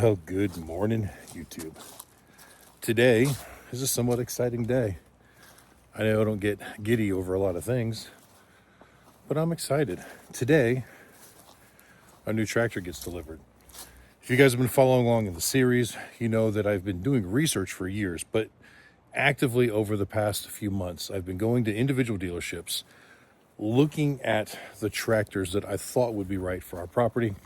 Well, good morning, YouTube. Today is a somewhat exciting day. I know I don't get giddy over a lot of things, but I'm excited. Today, a new tractor gets delivered. If you guys have been following along in the series, you know that I've been doing research for years, but actively over the past few months, I've been going to individual dealerships, looking at the tractors that I thought would be right for our property,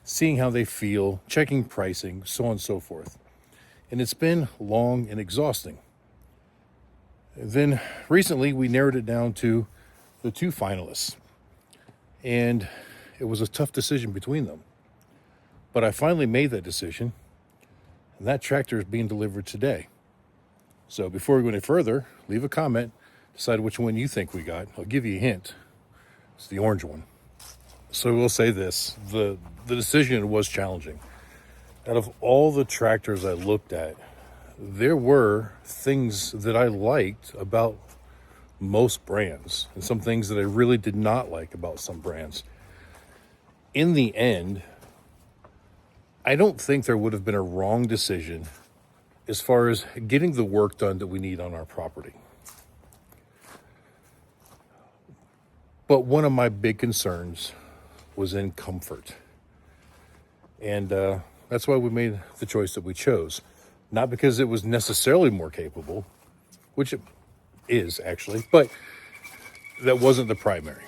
seeing how they feel, checking pricing, so on and so forth. And it's been long and exhausting. Then recently we narrowed it down to the two finalists. And it was a tough decision between them. But I finally made that decision, and that tractor is being delivered today. So before we go any further, leave a comment, decide which one you think we got. I'll give you a hint. It's the orange one. So we'll say this, the decision was challenging. Out of all the tractors I looked at, there were things that I liked about most brands and some things that I really did not like about some brands. In the end, I don't think there would have been a wrong decision as far as getting the work done that we need on our property. But one of my big concerns was in comfort. And that's why we made the choice that we chose. Not because it was necessarily more capable, which it is actually, but that wasn't the primary.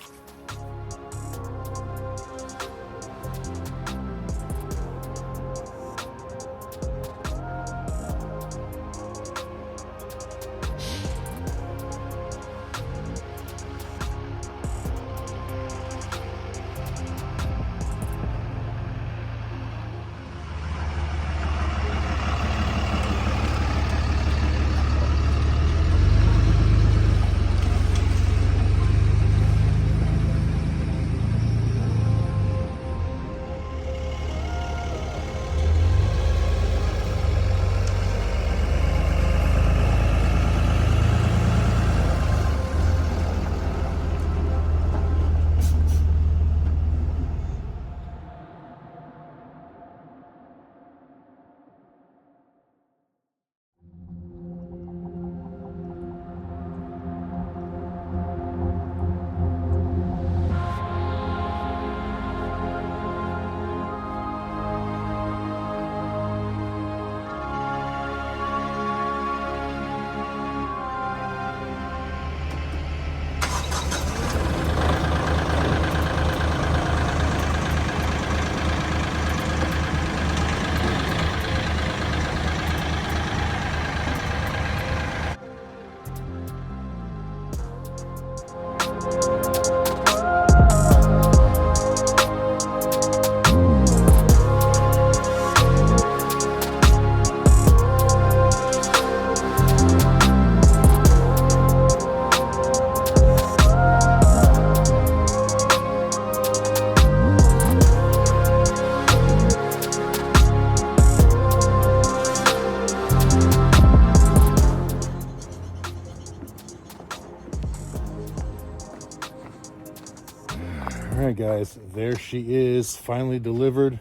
All right, guys, there she is, finally delivered.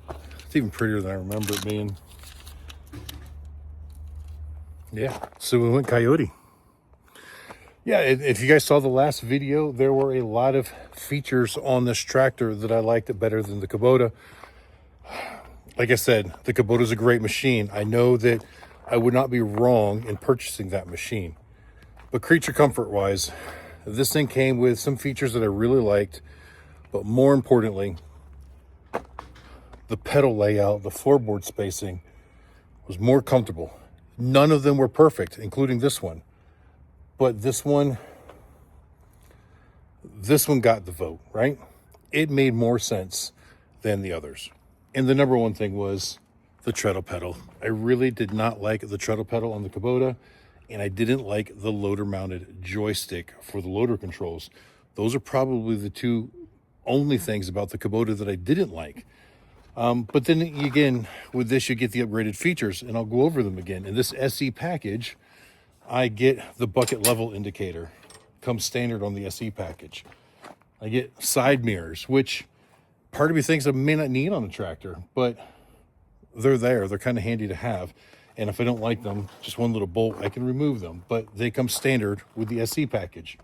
It's even prettier than I remember it being. Yeah, so we went coyote. Yeah, if you guys saw the last video, there were a lot of features on this tractor that I liked it better than the Kubota. Like I said, the Kubota is a great machine. I know that I would not be wrong in purchasing that machine. But creature comfort-wise, this thing came with some features that I really liked, but more importantly, the pedal layout, the floorboard spacing was more comfortable. None of them were perfect, including this one. But this one got the vote, right? It made more sense than the others. And the number one thing was the treadle pedal. I really did not like the treadle pedal on the Kubota, and I didn't like the loader-mounted joystick for the loader controls. Those are probably the two only things about the Kubota that I didn't like. But then again, with this, you get the upgraded features, and I'll go over them again. In this SE package, I get the bucket level indicator. Comes standard on the SE package. I get side mirrors, which part of me thinks I may not need on a tractor, but they're there. They're kind of handy to have. And if I don't like them, just one little bolt, I can remove them. But they come standard with the SE package.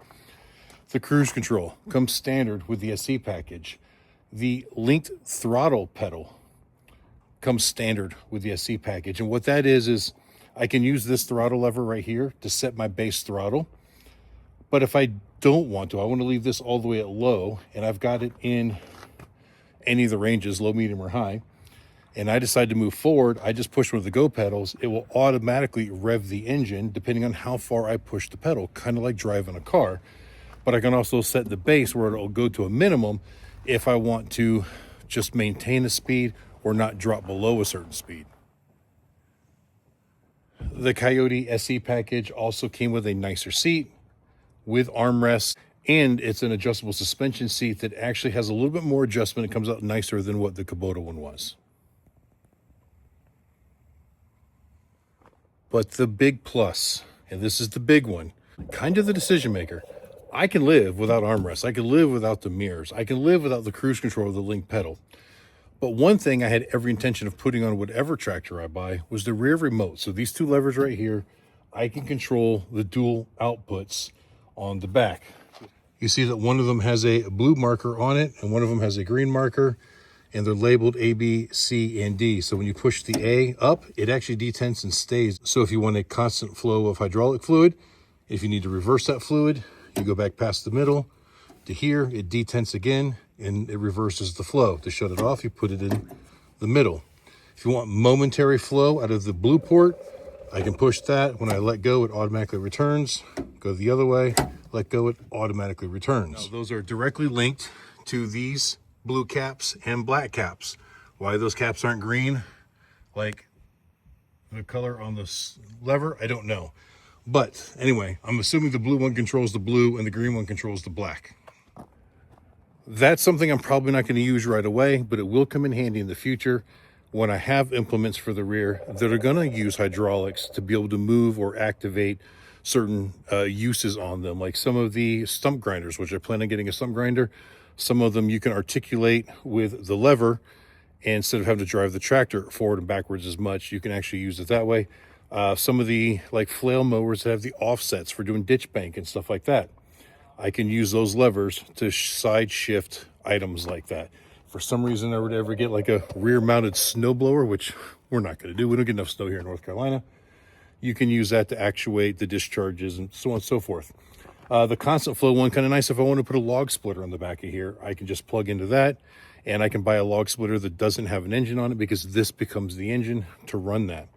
The cruise control comes standard with the SE package. The linked throttle pedal comes standard with the SE package. And what that is I can use this throttle lever right here to set my base throttle. But if I don't want to, I want to leave this all the way at low, and I've got it in any of the ranges, low, medium, or high, and I decide to move forward, I just push one of the go pedals. It will automatically rev the engine depending on how far I push the pedal, kind of like driving a car. But I can also set the base where it'll go to a minimum if I want to just maintain a speed or not drop below a certain speed. The Coyote SE package also came with a nicer seat with armrests, and it's an adjustable suspension seat that actually has a little bit more adjustment. It comes out nicer than what the Kubota one was. But the big plus, and this is the big one, kind of the decision maker, I can live without armrests. I can live without the mirrors. I can live without the cruise control or the link pedal. But one thing I had every intention of putting on whatever tractor I buy was the rear remote. So these two levers right here, I can control the dual outputs on the back. You see that one of them has a blue marker on it and one of them has a green marker, and they're labeled A, B, C, and D. So when you push the A up, it actually detents and stays. So if you want a constant flow of hydraulic fluid, if you need to reverse that fluid, you go back past the middle to here, it detents again, and it reverses the flow. To shut it off, you put it in the middle. If you want momentary flow out of the blue port, I can push that. When I let go, it automatically returns. Go the other way, let go, it automatically returns. Now, those are directly linked to these blue caps and black caps. Why those caps aren't green, like the color on this lever, I don't know. But anyway, I'm assuming the blue one controls the blue and the green one controls the black. That's something I'm probably not going to use right away, but it will come in handy in the future when I have implements for the rear that are going to use hydraulics to be able to move or activate certain uses on them, like some of the stump grinders, which I plan on getting a stump grinder. Some of them you can articulate with the lever, and instead of having to drive the tractor forward and backwards as much, you can actually use it that way. Some of the like flail mowers that have the offsets for doing ditch bank and stuff like that, I can use those levers to side shift items like that. For some reason, I would ever get like a rear mounted snow blower, which we're not going to do. We don't get enough snow here in North Carolina. You can use that to actuate the discharges and so on and so forth. The constant flow one, kind of nice. If I want to put a log splitter on the back of here, I can just plug into that, and I can buy a log splitter that doesn't have an engine on it because this becomes the engine to run that.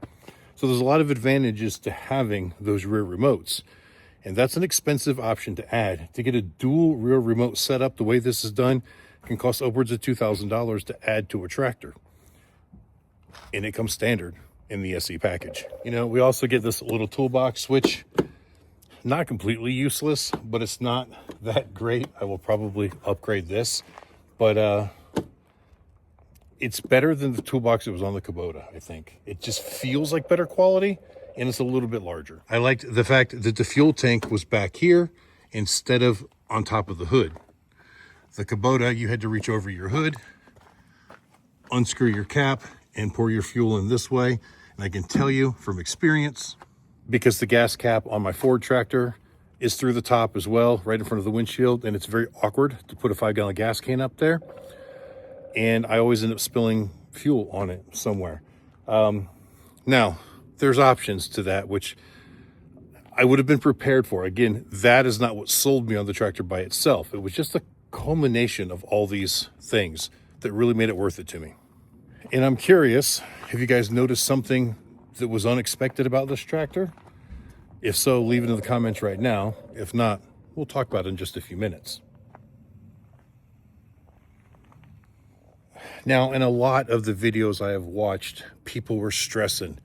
So there's a lot of advantages to having those rear remotes. And that's an expensive option to add. To get a dual rear remote set up the way this is done can cost upwards of $2,000 to add to a tractor. And it comes standard in the SE package. You know, we also get this little toolbox, which not completely useless, but it's not that great. I will probably upgrade this, but it's better than the toolbox that was on the Kubota, I think. It just feels like better quality, and it's a little bit larger. I liked the fact that the fuel tank was back here instead of on top of the hood. The Kubota, you had to reach over your hood, unscrew your cap, and pour your fuel in this way. And I can tell you from experience, because the gas cap on my Ford tractor is through the top as well, right in front of the windshield, and it's very awkward to put a 5-gallon gas can up there. And I always end up spilling fuel on it somewhere. Now, there's options to that, which I would have been prepared for. Again, that is not what sold me on the tractor by itself. It was just a culmination of all these things that really made it worth it to me. And I'm curious, have you guys noticed something that was unexpected about this tractor? If so, leave it in the comments right now. If not, we'll talk about it in just a few minutes. Now, in a lot of the videos I have watched, people were stressing,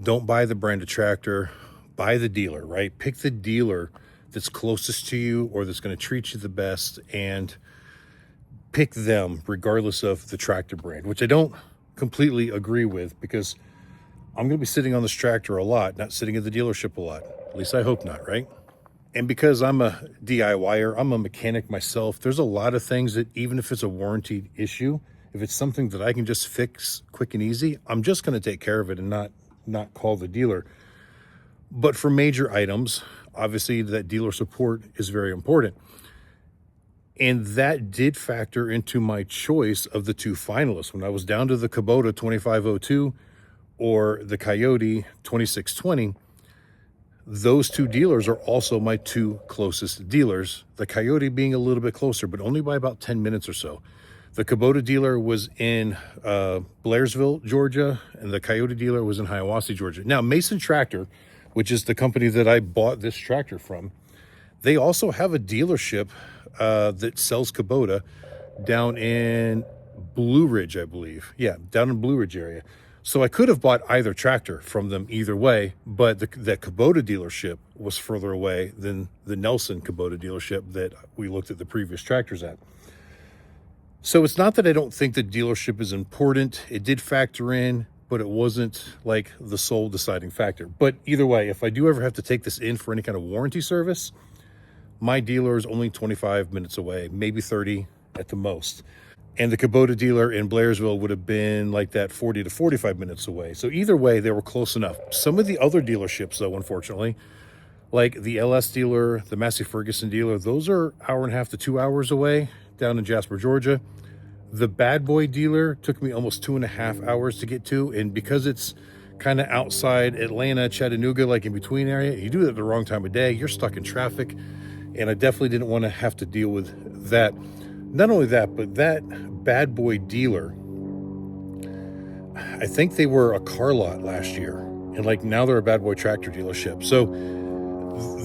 don't buy the brand of tractor, buy the dealer, right? Pick the dealer that's closest to you or that's going to treat you the best, and pick them regardless of the tractor brand, which I don't completely agree with, because I'm going to be sitting on this tractor a lot, not sitting at the dealership a lot. At least I hope not, right? And because I'm a DIYer, I'm a mechanic myself, there's a lot of things that even if it's a warranty issue, if it's something that I can just fix quick and easy, I'm just going to take care of it and not call the dealer. But for major items, obviously that dealer support is very important. And that did factor into my choice of the two finalists. When I was down to the Kubota 2502 or the Coyote 2620, those two dealers are also my two closest dealers. The Coyote being a little bit closer, but only by about 10 minutes or so. The Kubota dealer was in Blairsville, Georgia, and the Coyote dealer was in Hiawassee, Georgia. Now, Mason Tractor, which is the company that I bought this tractor from, they also have a dealership that sells Kubota down in Blue Ridge, I believe. Yeah, down in Blue Ridge area. So I could have bought either tractor from them either way, but the Kubota dealership was further away than the Nelson Kubota dealership that we looked at the previous tractors at. So it's not that I don't think the dealership is important. It did factor in, but it wasn't like the sole deciding factor. But either way, if I do ever have to take this in for any kind of warranty service, my dealer is only 25 minutes away, maybe 30 at the most. And the Kubota dealer in Blairsville would have been like that 40 to 45 minutes away. So either way, they were close enough. Some of the other dealerships, though, unfortunately, like the LS dealer, the Massey Ferguson dealer, those are hour and a half to 2 hours away down in Jasper, Georgia. The Bad Boy dealer took me almost 2.5 hours to get to. And because it's kind of outside Atlanta, Chattanooga, like in between area, you do it at the wrong time of day, you're stuck in traffic. And I definitely didn't want to have to deal with that. Not only that, but that Bad Boy dealer, I think they were a car lot last year. And like now they're a Bad Boy tractor dealership. So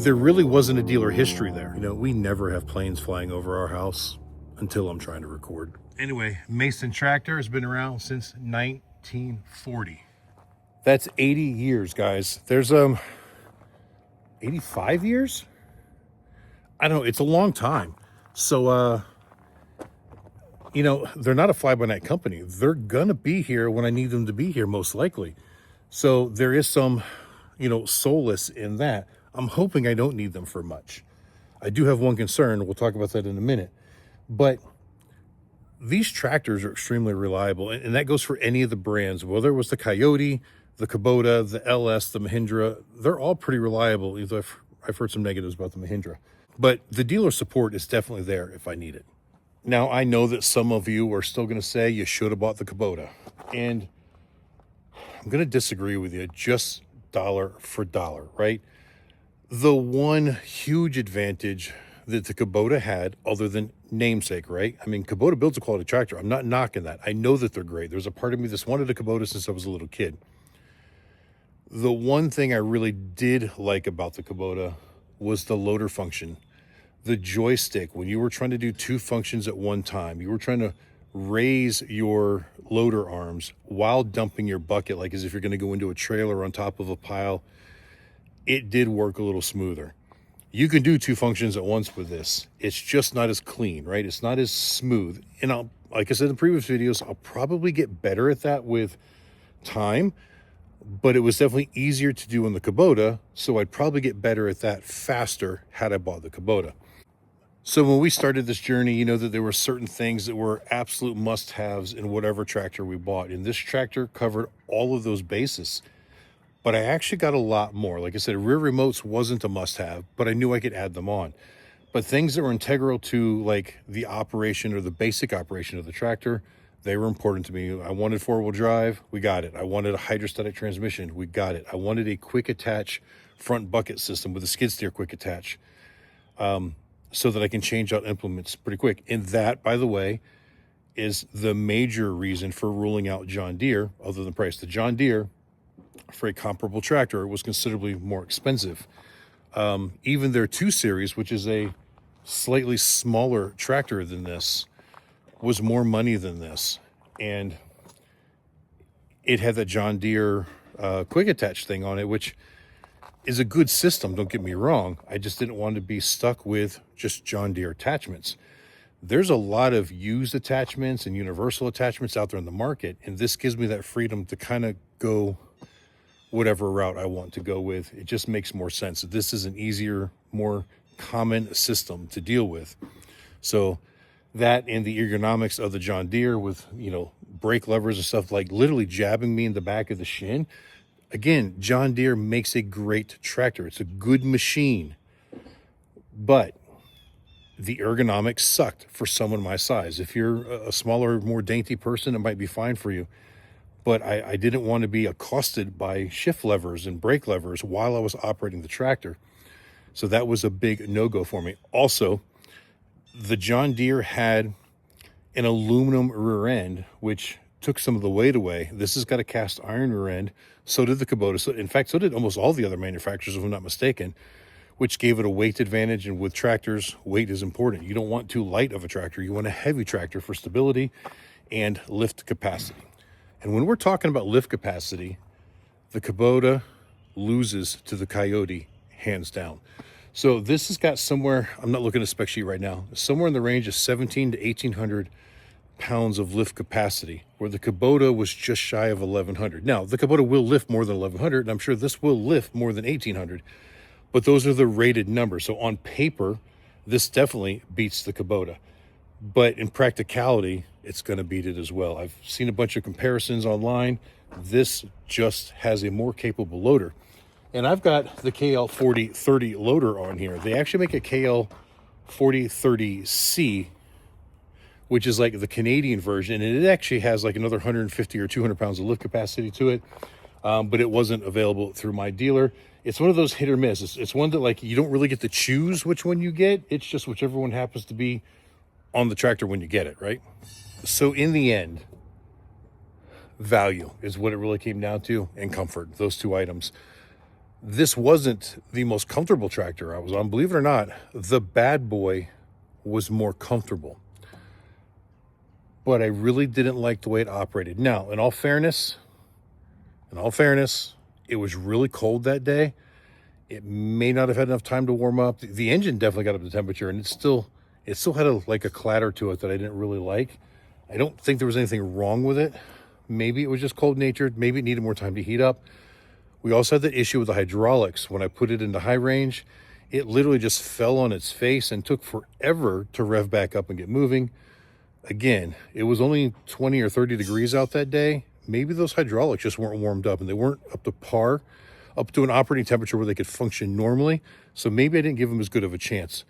there really wasn't a dealer history there. You know, we never have planes flying over our house until I'm trying to record. Anyway, Mason Tractor has been around since 1940. That's 80 years, guys. There's 85 years? I don't know, it's a long time. So you know, they're not a fly-by-night company. They're gonna be here when I need them to be here, most likely. So there is some, you know, solace in that. I'm hoping I don't need them for much. I do have one concern. We'll talk about that in a minute. But these tractors are extremely reliable, and that goes for any of the brands, whether it was the Coyote, the Kubota, the LS, the Mahindra. They're all pretty reliable, even though I've heard some negatives about the Mahindra. But the dealer support is definitely there if I need it. Now, I know that some of you are still going to say you should have bought the Kubota. And I'm going to disagree with you just dollar for dollar, right? The one huge advantage that the Kubota had, other than namesake, right? I mean, Kubota builds a quality tractor. I'm not knocking that. I know that they're great. There's a part of me that's wanted a Kubota since I was a little kid. The one thing I really did like about the Kubota was the loader function. The joystick, when you were trying to do two functions at one time, you were trying to raise your loader arms while dumping your bucket, like as if you're going to go into a trailer on top of a pile, it did work a little smoother. You can do two functions at once with this. It's just not as clean, right? It's not as smooth. And like I said in previous videos, I'll probably get better at that with time, but it was definitely easier to do on the Kubota, so I'd probably get better at that faster had I bought the Kubota. So when we started this journey, you know that there were certain things that were absolute must-haves in whatever tractor we bought. And this tractor covered all of those bases. But I actually got a lot more. Like I said, rear remotes wasn't a must-have, but I knew I could add them on. But things that were integral to like the operation or the basic operation of the tractor, they were important to me. I wanted four-wheel drive, we got it. I wanted a hydrostatic transmission, we got it. I wanted a quick attach front bucket system with a skid steer quick attach. So that I can change out implements pretty quick. And that, by the way, is the major reason for ruling out John Deere, other than price. The John Deere, for a comparable tractor, was considerably more expensive. Even their 2 Series, which is a slightly smaller tractor than this, was more money than this. And it had that John Deere quick attach thing on it, which is a good system, don't get me wrong. I just didn't want to be stuck with just John Deere attachments. There's a lot of used attachments and universal attachments out there in the market, and this gives me that freedom to kind of go whatever route I want to go with. It just makes more sense. This is an easier, more common system to deal with. So that and the ergonomics of the John Deere with, brake levers and stuff, like literally jabbing me in the back of the shin. Again, John Deere makes a great tractor. It's a good machine. But the ergonomics sucked for someone my size. If you're a smaller, more dainty person, it might be fine for you. But I didn't want to be accosted by shift levers and brake levers while I was operating the tractor. So that was a big no-go for me. Also, the John Deere had an aluminum rear end, which took some of the weight away. This has got a cast iron rear end. So did the Kubota. So, in fact, so did almost all the other manufacturers, if I'm not mistaken, which gave it a weight advantage. And with tractors, weight is important. You don't want too light of a tractor. You want a heavy tractor for stability and lift capacity. And when we're talking about lift capacity, the Kubota loses to the Coyote hands down. So this has got somewhere, I'm not looking at a spec sheet right now, somewhere in the range of 17 to 1,800 pounds of lift capacity, where the Kubota was just shy of 1,100. Now, the Kubota will lift more than 1,100, and I'm sure this will lift more than 1,800, but those are the rated numbers. So on paper, this definitely beats the Kubota. But in practicality, it's going to beat it as well. I've seen a bunch of comparisons online. This just has a more capable loader. And I've got the KL4030 loader on here. They actually make a KL4030C, which is like the Canadian version. And it actually has like another 150 or 200 pounds of lift capacity to it. But it wasn't available through my dealer. It's one of those hit or miss. It's one that like you don't really get to choose which one you get. It's just whichever one happens to be on the tractor when you get it, right? So in the end, value is what it really came down to, and comfort, those two items. This wasn't the most comfortable tractor I was on. Believe it or not, the Bad Boy was more comfortable. But I really didn't like the way it operated. Now, in all fairness, it was really cold that day. It may not have had enough time to warm up. The engine definitely got up to temperature, and it still had a clatter to it that I didn't really like. I don't think there was anything wrong with it. Maybe it was just cold-natured. Maybe it needed more time to heat up. We also had the issue with the hydraulics. When I put it into high range, it literally just fell on its face and took forever to rev back up and get moving. Again, it was only 20 or 30 degrees out that day. Maybe those hydraulics just weren't warmed up and they weren't up to par, up to an operating temperature where they could function normally. So maybe I didn't give them as good of a chance.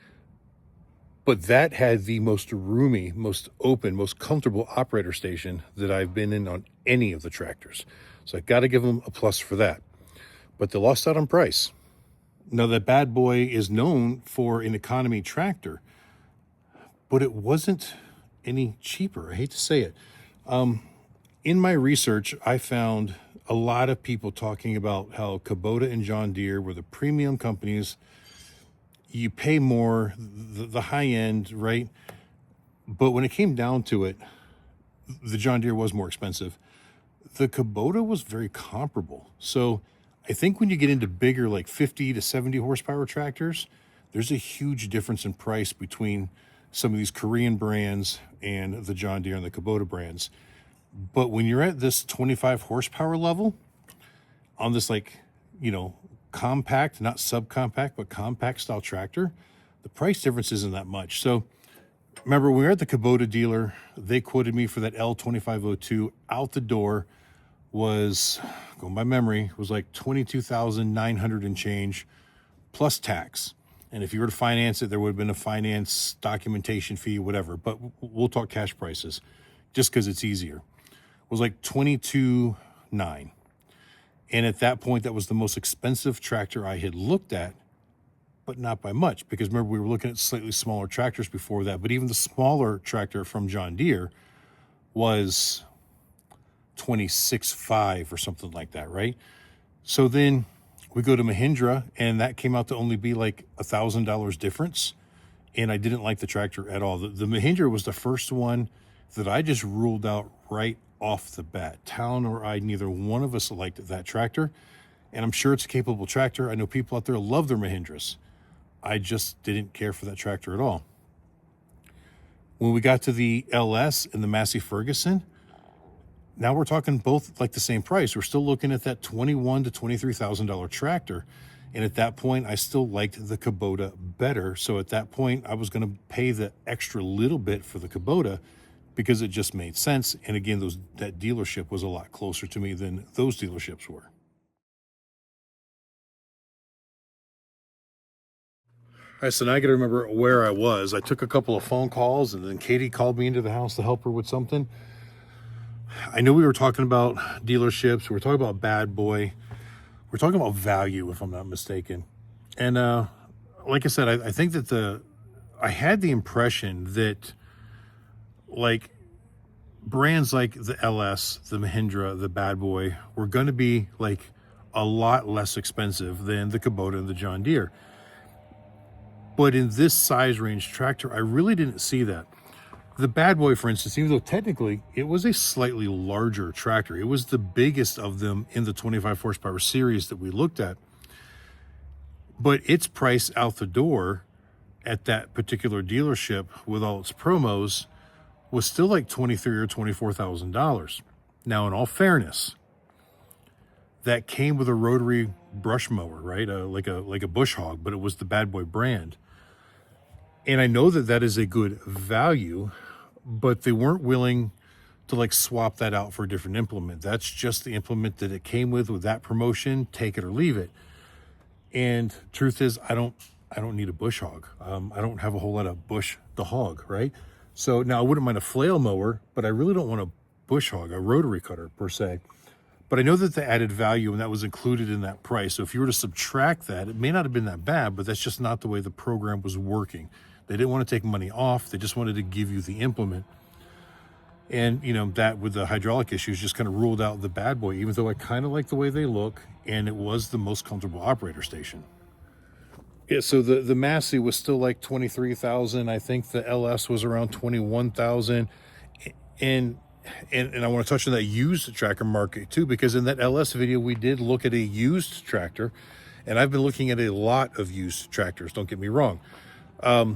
But that had the most roomy, most open, most comfortable operator station that I've been in on any of the tractors. So I got to give them a plus for that. But they lost out on price. Now, that Bad Boy is known for an economy tractor, but it wasn't any cheaper. I hate to say it. In my research, I found a lot of people talking about how Kubota and John Deere were the premium companies. You pay more, the high end, right? But when it came down to it, the John Deere was more expensive. The Kubota was very comparable. So I think when you get into bigger, like 50 to 70 horsepower tractors, there's a huge difference in price between some of these Korean brands and the John Deere and the Kubota brands. But when you're at this 25 horsepower level on this, compact, not subcompact, but compact style tractor, the price difference isn't that much. So remember, when we were at the Kubota dealer, they quoted me for that L2502 out the door was, going by memory, was like $22,900 and change plus tax. And if you were to finance it, there would have been a finance documentation fee, whatever. But we'll talk cash prices just because it's easier. It was like $22,900. And at that point, that was the most expensive tractor I had looked at, but not by much. Because remember, we were looking at slightly smaller tractors before that. But even the smaller tractor from John Deere was $26,500 or something like that, right? So then we go to Mahindra, and that came out to only be like $1,000 difference. And I didn't like the tractor at all. The Mahindra was the first one that I just ruled out right off the bat. Talon or I, neither one of us liked that tractor. And I'm sure it's a capable tractor. I know people out there love their Mahindras. I just didn't care for that tractor at all. When we got to the LS and the Massey Ferguson, Now we're talking both like the same price. We're still looking at that $21,000 to $23,000 tractor. And at that point, I still liked the Kubota better. So at that point, I was going to pay the extra little bit for the Kubota because it just made sense. And again, that dealership was a lot closer to me than those dealerships were. All right, so now I got to remember where I was. I took a couple of phone calls, and then Katie called me into the house to help her with something. I know we were talking about dealerships. We were talking about Bad Boy. We're talking about value, if I'm not mistaken. And like I said, I think that I had the impression that like brands like the LS, the Mahindra, the Bad Boy were going to be like a lot less expensive than the Kubota and the John Deere. But in this size range tractor, I really didn't see that. The Bad Boy, for instance, even though technically it was a slightly larger tractor, it was the biggest of them in the 25 horsepower series that we looked at. But its price out the door at that particular dealership with all its promos was still like $23,000 or $24,000. Now, in all fairness, that came with a rotary brush mower, right? Like a bush hog, but it was the Bad Boy brand. And I know that is a good value, but they weren't willing to like swap that out for a different implement. That's just the implement that it came with that promotion, take it or leave it. And truth is, I don't need a bush hog. I don't have a whole lot of bush to hog, right? So now I wouldn't mind a flail mower, but I really don't want a bush hog, a rotary cutter per se. But I know that the added value, and that was included in that price. So if you were to subtract that, it may not have been that bad, but that's just not the way the program was working. They didn't want to take money off. They just wanted to give you the implement. And, that with the hydraulic issues just kind of ruled out the Bad Boy, even though I kind of like the way they look, and it was the most comfortable operator station. Yeah, so the Massey was still like $23,000. I think the LS was around $21,000. And I want to touch on that used tractor market too, because in that LS video, we did look at a used tractor, and I've been looking at a lot of used tractors. Don't get me wrong. I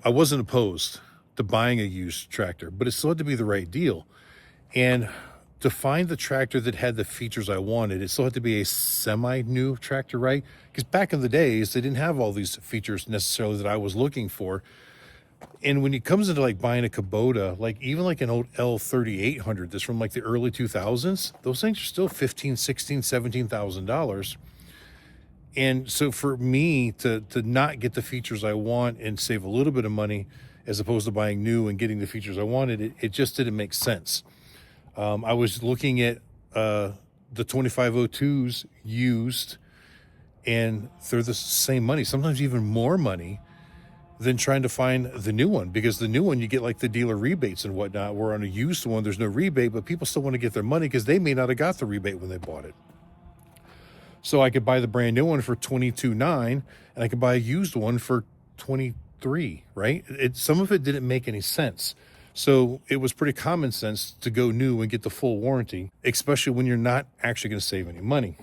wasn't opposed to buying a used tractor, but it still had to be the right deal. And to find the tractor that had the features I wanted, it still had to be a semi-new tractor, right? Because back in the days, they didn't have all these features necessarily that I was looking for. And when it comes into like buying a Kubota, like even like an old L3800 that's from like the early 2000s, those things are still $15,000, $16,000, $17,000. And so for me to not get the features I want and save a little bit of money as opposed to buying new and getting the features I wanted, it just didn't make sense. I was looking at the 2502s used, and they're the same money, sometimes even more money than trying to find the new one, because the new one you get like the dealer rebates and whatnot, where on a used one there's no rebate, but people still want to get their money because they may not have got the rebate when they bought it. So I could buy the brand new one for $22,900, and I could buy a used one for $23,000, right? Some of it didn't make any sense. So it was pretty common sense to go new and get the full warranty, especially when you're not actually going to save any money.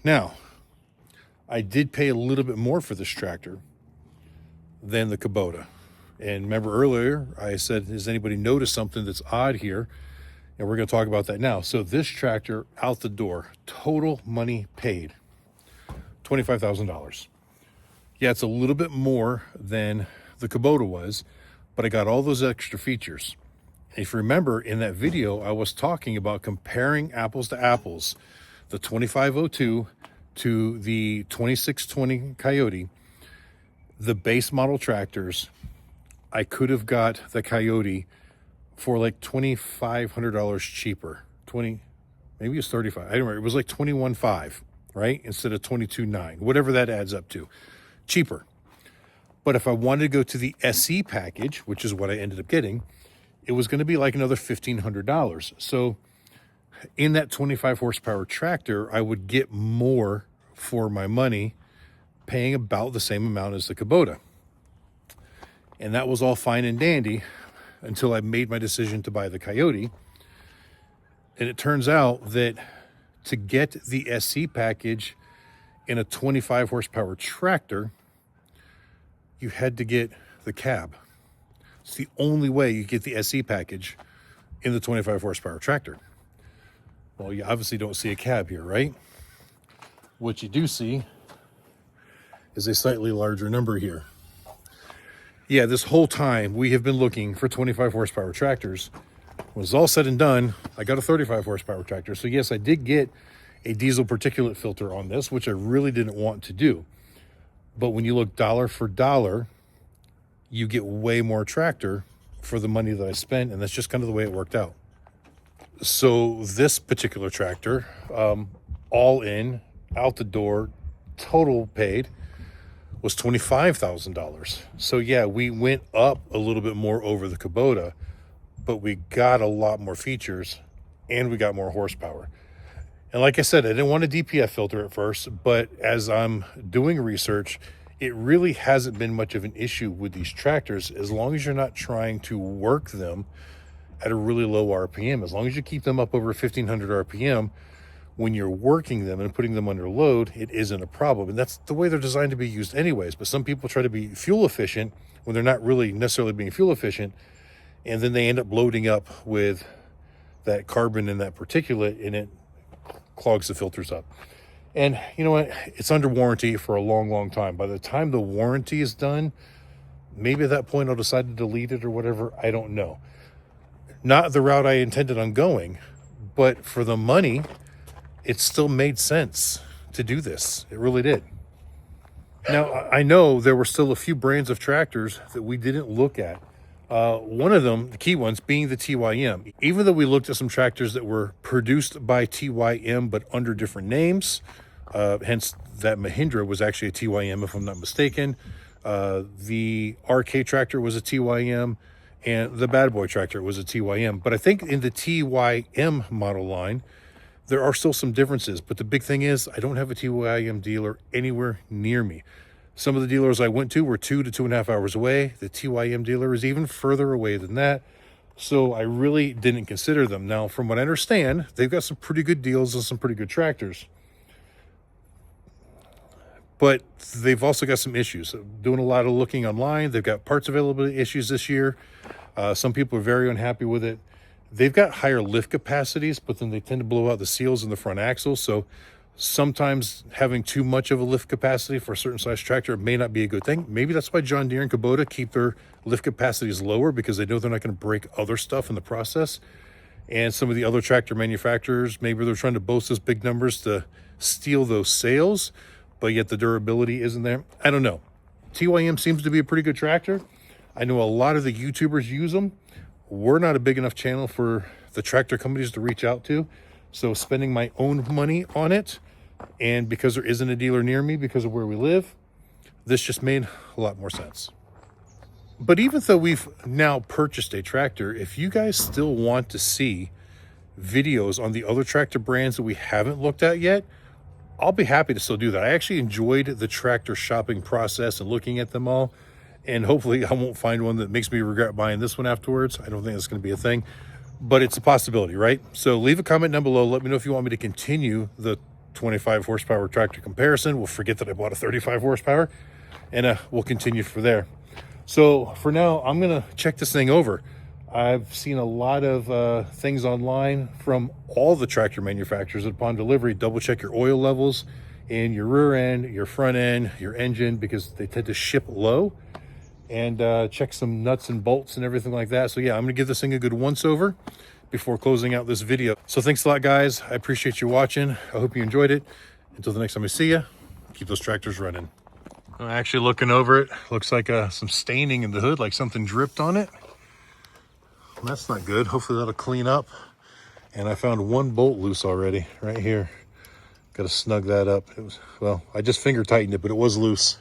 Now, I did pay a little bit more for this tractor than the Kubota. And remember earlier, I said, has anybody noticed something that's odd here? And we're going to talk about that now. So this tractor out the door, total money paid, $25,000. Yeah, it's a little bit more than the Kubota was, but I got all those extra features. And if you remember in that video, I was talking about comparing apples to apples, the 2502 to the 2620 Coyote, the base model tractors. I could have got the Coyote for like $2,500 cheaper. Maybe it's 35. I don't remember. It was like 21.5, right? Instead of 22.9, whatever that adds up to, cheaper. But if I wanted to go to the SE package, which is what I ended up getting, it was going to be like another $1,500. So in that 25 horsepower tractor, I would get more for my money, paying about the same amount as the Kubota. And that was all fine and dandy until I made my decision to buy the Coyote. And it turns out that to get the SC package in a 25 horsepower tractor, you had to get the cab. It's the only way you get the SE package in the 25 horsepower tractor. Well, you obviously don't see a cab here, right? What you do see is a slightly larger number here. Yeah, this whole time we have been looking for 25 horsepower tractors. When it's all said and done, I got a 35 horsepower tractor. So yes, I did get a diesel particulate filter on this, which I really didn't want to do. But when you look dollar for dollar, you get way more tractor for the money that I spent, and that's just kind of the way it worked out. So this particular tractor, all in, out the door, total paid, was $25,000. So yeah, we went up a little bit more over the Kubota, but we got a lot more features and we got more horsepower. And like I said, I didn't want a DPF filter at first, but as I'm doing research, it really hasn't been much of an issue with these tractors as long as you're not trying to work them at a really low RPM. As long as you keep them up over 1500 RPM, when you're working them and putting them under load, it isn't a problem. And that's the way they're designed to be used anyways. But some people try to be fuel efficient when they're not really necessarily being fuel efficient. And then they end up loading up with that carbon and that particulate, and it clogs the filters up. And you know what? It's under warranty for a long, long time. By the time the warranty is done, maybe at that point I'll decide to delete it or whatever. I don't know. Not the route I intended on going, but for the money, it still made sense to do this. It really did. Now, I know there were still a few brands of tractors that we didn't look at. One of them, the key ones, being the TYM. Even though we looked at some tractors that were produced by TYM but under different names, hence that Mahindra was actually a TYM if I'm not mistaken. The RK tractor was a TYM, and the Bad Boy tractor was a TYM. But I think in the TYM model line, there are still some differences. But the big thing is I don't have a TYM dealer anywhere near me. Some of the dealers I went to were 2 to 2.5 hours away. The TYM dealer is even further away than that. So I really didn't consider them. Now, from what I understand, they've got some pretty good deals and some pretty good tractors. But they've also got some issues. Doing a lot of looking online. They've got parts availability issues this year. Some people are very unhappy with it. They've got higher lift capacities, but then they tend to blow out the seals in the front axle. So sometimes having too much of a lift capacity for a certain size tractor may not be a good thing. Maybe that's why John Deere and Kubota keep their lift capacities lower, because they know they're not going to break other stuff in the process. And some of the other tractor manufacturers, maybe they're trying to boast those big numbers to steal those sales, but yet the durability isn't there. I don't know. TYM seems to be a pretty good tractor. I know a lot of the YouTubers use them. We're not a big enough channel for the tractor companies to reach out to. So spending my own money on it, and because there isn't a dealer near me because of where we live, this just made a lot more sense. But even though we've now purchased a tractor, if you guys still want to see videos on the other tractor brands that we haven't looked at yet, I'll be happy to still do that. I actually enjoyed the tractor shopping process and looking at them all. And hopefully I won't find one that makes me regret buying this one afterwards. I don't think that's going to be a thing, but it's a possibility, right? So leave a comment down below. Let me know if you want me to continue the 25 horsepower tractor comparison. We'll forget that I bought a 35 horsepower, and we'll continue from there. So for now, I'm going to check this thing over. I've seen a lot of things online from all the tractor manufacturers that upon delivery, double check your oil levels in your rear end, your front end, your engine, because they tend to ship low, and check some nuts and bolts and everything like that. So yeah, I'm gonna give this thing a good once over before closing out this video. So thanks a lot, guys. I appreciate you watching. I hope you enjoyed it. Until the next time I see you, keep those tractors running. Actually, looking over it, looks like some staining in the hood, like something dripped on it. That's not good. Hopefully that'll clean up. And I found one bolt loose already right here. Got to snug that up. It was, well, I just finger tightened it, but it was loose.